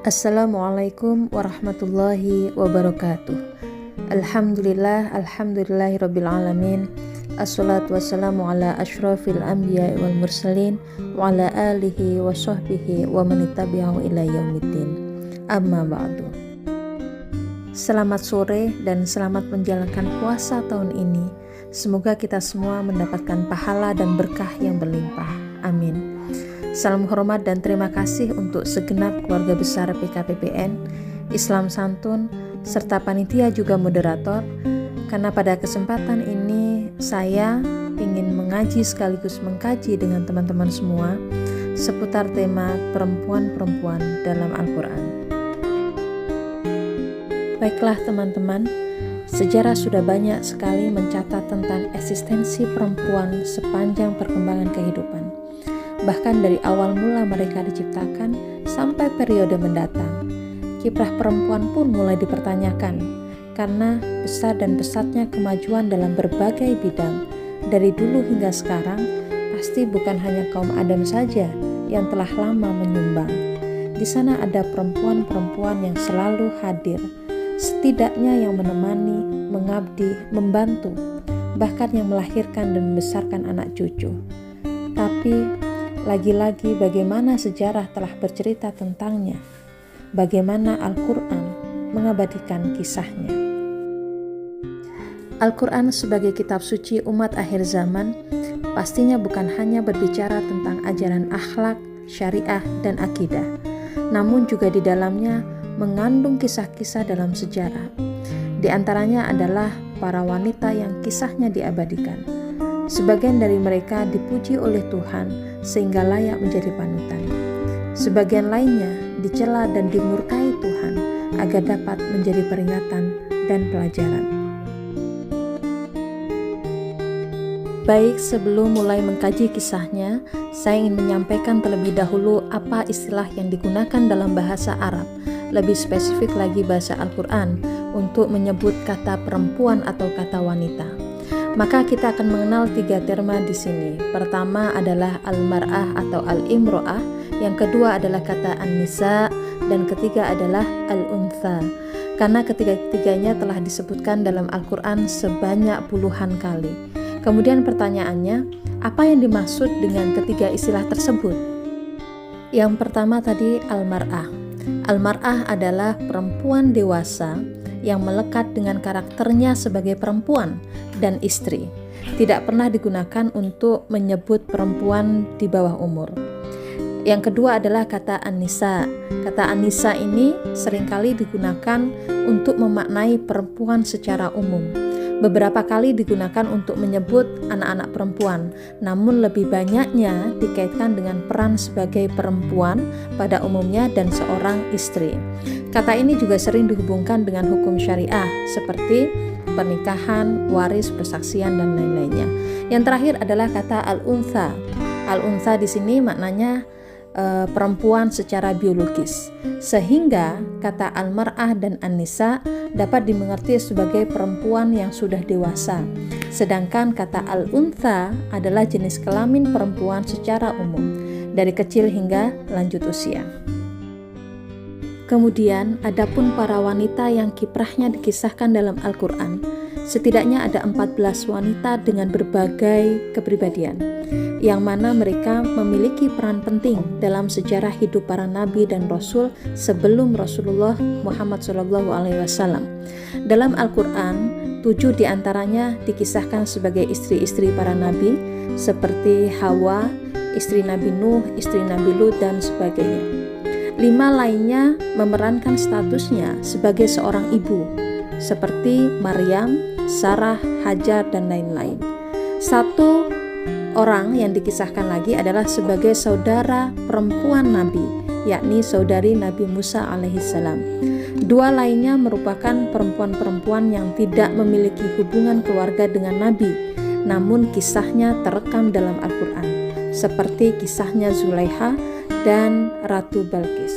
Assalamualaikum warahmatullahi wabarakatuh. Alhamdulillahirabbil alamin. Assalatu wassalamu ala asyrafil anbiya wal mursalin wa ala alihi wa sahbihi wa man tabi'ahu ila yaumiddin. Amma ba'du. Selamat sore dan selamat menjalankan puasa tahun ini. Semoga kita semua mendapatkan pahala dan berkah yang berlimpah. Amin. Salam hormat dan terima kasih untuk segenap keluarga besar PKPPN, Islam Santun, serta panitia juga moderator, karena pada kesempatan ini saya ingin mengaji sekaligus mengkaji dengan teman-teman semua seputar tema perempuan-perempuan dalam Al-Quran. Baiklah teman-teman, sejarah sudah banyak sekali mencatat tentang eksistensi perempuan sepanjang perkembangan kehidupan. Bahkan dari awal mula mereka diciptakan sampai periode mendatang, kiprah perempuan pun mulai dipertanyakan karena besar dan pesatnya kemajuan dalam berbagai bidang. Dari dulu hingga sekarang, pasti bukan hanya kaum Adam saja yang telah lama menyumbang. Di sana ada perempuan-perempuan yang selalu hadir, setidaknya yang menemani, mengabdi, membantu, bahkan yang melahirkan dan membesarkan anak cucu. Tapi lagi-lagi bagaimana sejarah telah bercerita tentangnya, bagaimana Al-Quran mengabadikan kisahnya. Al-Quran sebagai kitab suci umat akhir zaman pastinya bukan hanya berbicara tentang ajaran akhlak, syariah, dan akidah, namun juga di dalamnya mengandung kisah-kisah dalam sejarah. Di antaranya adalah para wanita yang kisahnya diabadikan. Sebagian dari mereka dipuji oleh Tuhan sehingga layak menjadi panutan. Sebagian lainnya dicela dan dimurkai Tuhan agar dapat menjadi peringatan dan pelajaran. Baik, sebelum mulai mengkaji kisahnya, saya ingin menyampaikan terlebih dahulu apa istilah yang digunakan dalam bahasa Arab, lebih spesifik lagi bahasa Al-Quran, untuk menyebut kata perempuan atau kata wanita. Maka kita akan mengenal 3 terma di sini. Pertama adalah al-mar'ah atau al-imro'ah, yang kedua adalah kata an-nisa, dan ketiga adalah al-untha. Karena ketiga-tiganya telah disebutkan dalam Al-Quran sebanyak puluhan kali. Kemudian pertanyaannya, apa yang dimaksud dengan ketiga istilah tersebut? Yang pertama tadi al-mar'ah. Al-mar'ah adalah perempuan dewasa yang melekat dengan karakternya sebagai perempuan dan istri. Tidak pernah digunakan untuk menyebut perempuan di bawah umur. Yang kedua adalah kata an-nisa. Kata an-nisa ini seringkali digunakan untuk memaknai perempuan secara umum. Beberapa kali digunakan untuk menyebut anak-anak perempuan, namun lebih banyaknya dikaitkan dengan peran sebagai perempuan pada umumnya dan seorang istri. Kata ini juga sering dihubungkan dengan hukum syariah seperti pernikahan, waris, persaksian, dan lain-lainnya. Yang terakhir adalah kata al-untha. Al-untha di sini maknanya perempuan secara biologis, sehingga kata al-mar'ah dan an-nisa dapat dimengerti sebagai perempuan yang sudah dewasa, sedangkan kata al-untha adalah jenis kelamin perempuan secara umum, dari kecil hingga lanjut usia. Kemudian, adapun para wanita yang kiprahnya dikisahkan dalam Al-Quran, setidaknya ada 14 wanita dengan berbagai kepribadian, yang mana mereka memiliki peran penting dalam sejarah hidup para nabi dan rasul sebelum Rasulullah Muhammad SAW. Dalam Al-Quran, 7 diantaranya dikisahkan sebagai istri-istri para nabi, seperti Hawa, istri Nabi Nuh, istri Nabi Lut, dan sebagainya. 5 lainnya memerankan statusnya sebagai seorang ibu, seperti Maryam, Sarah, Hajar, dan lain-lain. 1 orang yang dikisahkan lagi adalah sebagai saudara perempuan Nabi, yakni saudari Nabi Musa alaihissalam. 2 lainnya merupakan perempuan-perempuan yang tidak memiliki hubungan keluarga dengan Nabi, namun kisahnya terekam dalam Al-Quran, seperti kisahnya Zulaiha dan Ratu Balqis.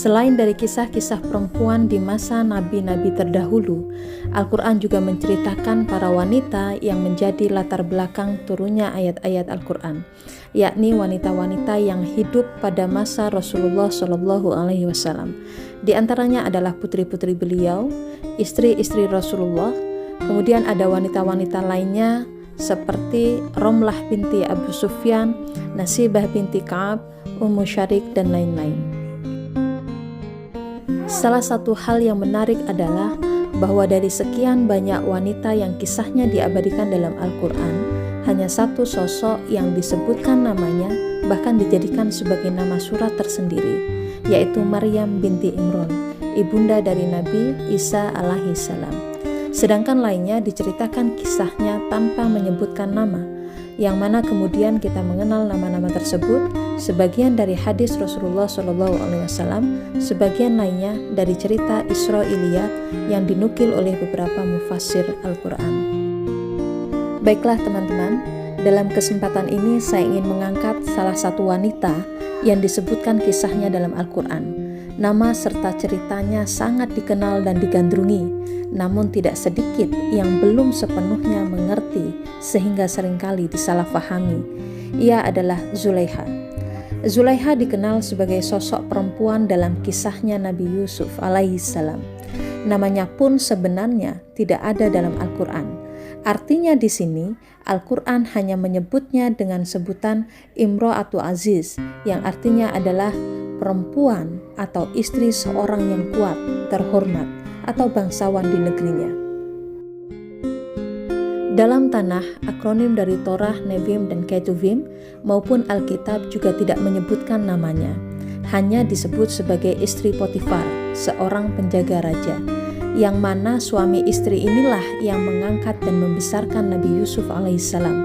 Selain dari kisah-kisah perempuan di masa nabi-nabi terdahulu, Al-Quran juga menceritakan para wanita yang menjadi latar belakang turunnya ayat-ayat Al-Quran, yakni wanita-wanita yang hidup pada masa Rasulullah SAW. Di antaranya adalah putri-putri beliau, istri-istri Rasulullah, kemudian ada wanita-wanita lainnya seperti Romlah binti Abu Sufyan, Nasibah binti Ka'ab, Ummu Syarik, dan lain-lain. Salah satu hal yang menarik adalah bahwa dari sekian banyak wanita yang kisahnya diabadikan dalam Al-Quran, hanya satu sosok yang disebutkan namanya bahkan dijadikan sebagai nama surat tersendiri, yaitu Maryam binti Imran, ibunda dari Nabi Isa alaihi salam. Sedangkan lainnya diceritakan kisahnya tanpa menyebutkan nama, yang mana kemudian kita mengenal nama-nama tersebut, sebagian dari hadis Rasulullah SAW, sebagian lainnya dari cerita Israiliyat yang dinukil oleh beberapa mufassir Al-Quran. Baiklah teman-teman, dalam kesempatan ini saya ingin mengangkat salah satu wanita yang disebutkan kisahnya dalam Al-Quran. Nama serta ceritanya sangat dikenal dan digandrungi, namun tidak sedikit yang belum sepenuhnya mengerti sehingga seringkali disalahpahami. Ia adalah Zulaiha. Zulaiha dikenal sebagai sosok perempuan dalam kisahnya Nabi Yusuf alaihissalam. Namanya pun sebenarnya tidak ada dalam Al-Quran. Artinya di sini Al-Quran hanya menyebutnya dengan sebutan Imro'atu Aziz, yang artinya adalah perempuan atau istri seorang yang kuat, terhormat, atau bangsawan di negerinya. Dalam tanah, akronim dari Torah, Nevim, dan Ketuvim maupun Alkitab juga tidak menyebutkan namanya. Hanya disebut sebagai istri Potifar, seorang penjaga raja, yang mana suami istri inilah yang mengangkat dan membesarkan Nabi Yusuf alaihissalam.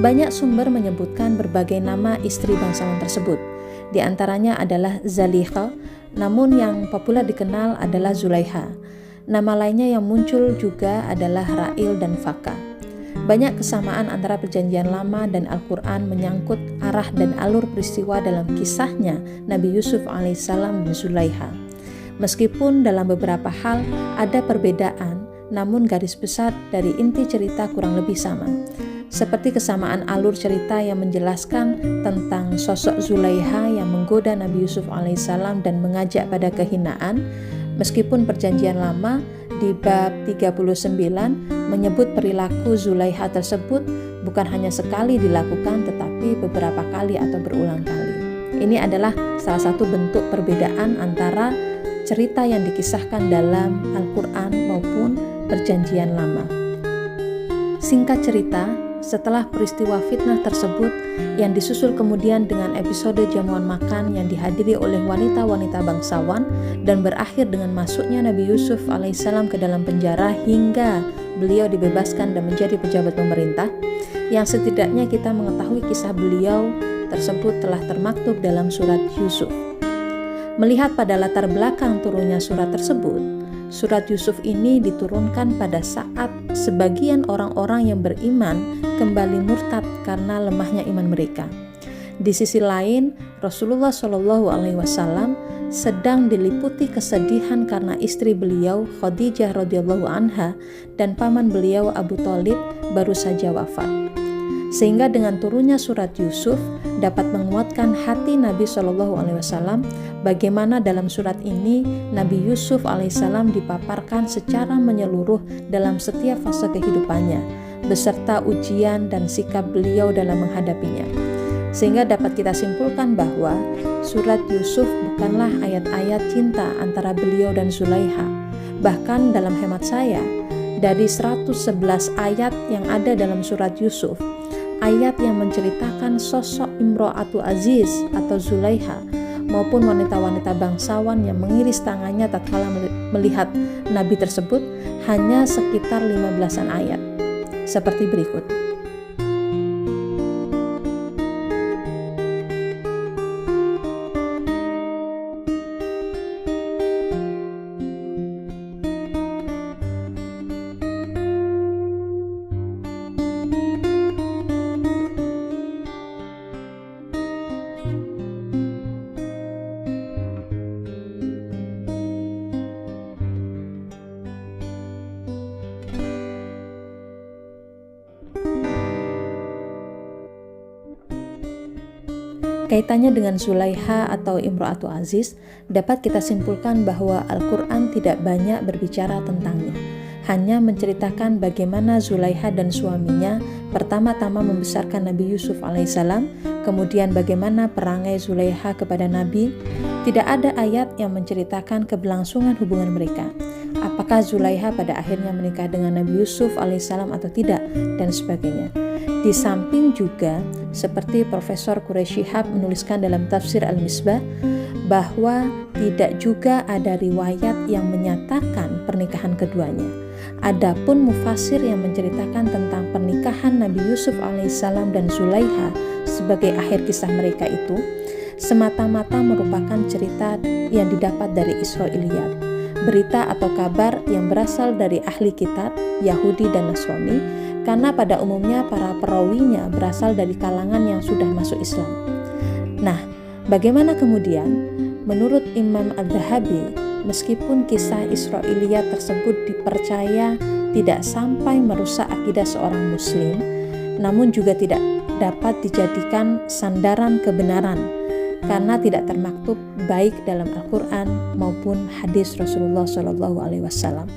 Banyak sumber menyebutkan berbagai nama istri bangsawan tersebut. Di antaranya adalah Zalikha, namun yang populer dikenal adalah Zulaiha. Nama lainnya yang muncul juga adalah Ra'il dan Faka. Banyak kesamaan antara Perjanjian Lama dan Al-Quran menyangkut arah dan alur peristiwa dalam kisahnya Nabi Yusuf alaihissalam dan Zulaiha. Meskipun dalam beberapa hal ada perbedaan, namun garis besar dari inti cerita kurang lebih sama. Seperti kesamaan alur cerita yang menjelaskan tentang sosok Zulaiha yang menggoda Nabi Yusuf alaihissalam dan mengajak pada kehinaan, meskipun Perjanjian Lama di bab 39 menyebut perilaku Zulaiha tersebut bukan hanya sekali dilakukan tetapi beberapa kali atau berulang kali. Ini adalah salah satu bentuk perbedaan antara cerita yang dikisahkan dalam Al-Quran maupun Perjanjian Lama. Singkat cerita, setelah peristiwa fitnah tersebut yang disusul kemudian dengan episode jamuan makan yang dihadiri oleh wanita-wanita bangsawan dan berakhir dengan masuknya Nabi Yusuf alaihissalam ke dalam penjara hingga beliau dibebaskan dan menjadi pejabat pemerintah, yang setidaknya kita mengetahui kisah beliau tersebut telah termaktub dalam surat Yusuf. Melihat pada latar belakang turunnya surat tersebut, surat Yusuf ini diturunkan pada saat sebagian orang-orang yang beriman kembali murtad karena lemahnya iman mereka. Di sisi lain, Rasulullah SAW sedang diliputi kesedihan karena istri beliau Khadijah radhiyallahu anha dan paman beliau Abu Thalib baru saja wafat. Sehingga dengan turunnya surat Yusuf dapat menguatkan hati Nabi SAW bagaimana dalam surat ini Nabi Yusuf alaihissalam dipaparkan secara menyeluruh dalam setiap fase kehidupannya, beserta ujian dan sikap beliau dalam menghadapinya. Sehingga dapat kita simpulkan bahwa surat Yusuf bukanlah ayat-ayat cinta antara beliau dan Zulaiha. Bahkan dalam hemat saya, dari 111 ayat yang ada dalam surat Yusuf, ayat yang menceritakan sosok Imro'atu Aziz atau Zulaiha maupun wanita-wanita bangsawan yang mengiris tangannya tatkala melihat Nabi tersebut hanya sekitar 15-an ayat. Seperti berikut. Kaitannya dengan Zulaiha atau Imro'atu Aziz, dapat kita simpulkan bahwa Al-Quran tidak banyak berbicara tentangnya, hanya menceritakan bagaimana Zulaiha dan suaminya pertama-tama membesarkan Nabi Yusuf alaihissalam, kemudian bagaimana perangai Zulaiha kepada Nabi. Tidak ada ayat yang menceritakan keberlangsungan hubungan mereka, apakah Zulaiha pada akhirnya menikah dengan Nabi Yusuf alaihissalam atau tidak, dan sebagainya. Di samping juga, seperti Profesor Quraish Shihab menuliskan dalam tafsir Al-Misbah, bahwa tidak juga ada riwayat yang menyatakan pernikahan keduanya. Adapun mufasir yang menceritakan tentang pernikahan Nabi Yusuf alaihissalam dan Zulaiha sebagai akhir kisah mereka itu, semata-mata merupakan cerita yang didapat dari Israiliyat, berita atau kabar yang berasal dari ahli kitab, Yahudi dan Nasrani, karena pada umumnya para perawinya berasal dari kalangan yang sudah masuk Islam. Nah, bagaimana kemudian? Menurut Imam Adz-Dzahabi, meskipun kisah Israiliyat tersebut dipercaya tidak sampai merusak akidah seorang muslim, namun juga tidak dapat dijadikan sandaran kebenaran karena tidak termaktub baik dalam Al-Quran maupun hadis Rasulullah SAW.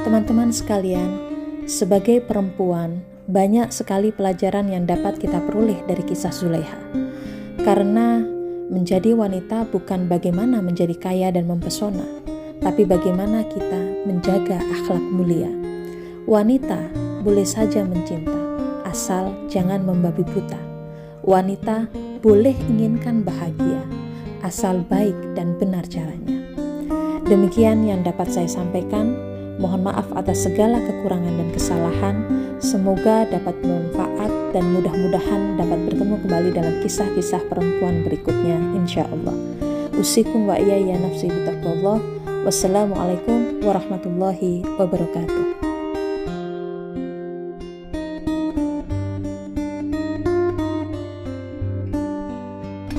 Teman-teman sekalian, sebagai perempuan, banyak sekali pelajaran yang dapat kita peroleh dari kisah Zulaiha. Karena menjadi wanita bukan bagaimana menjadi kaya dan mempesona, tapi bagaimana kita menjaga akhlak mulia. Wanita boleh saja mencinta, asal jangan membabi buta. Wanita boleh inginkan bahagia, asal baik dan benar caranya. Demikian yang dapat saya sampaikan. Mohon maaf atas segala kekurangan dan kesalahan. Semoga dapat bermanfaat dan mudah-mudahan dapat bertemu kembali dalam kisah-kisah perempuan berikutnya, insya Allah. Usikum wa iyaya nafsi bitaqwallah. Wassalamualaikum warahmatullahi wabarakatuh.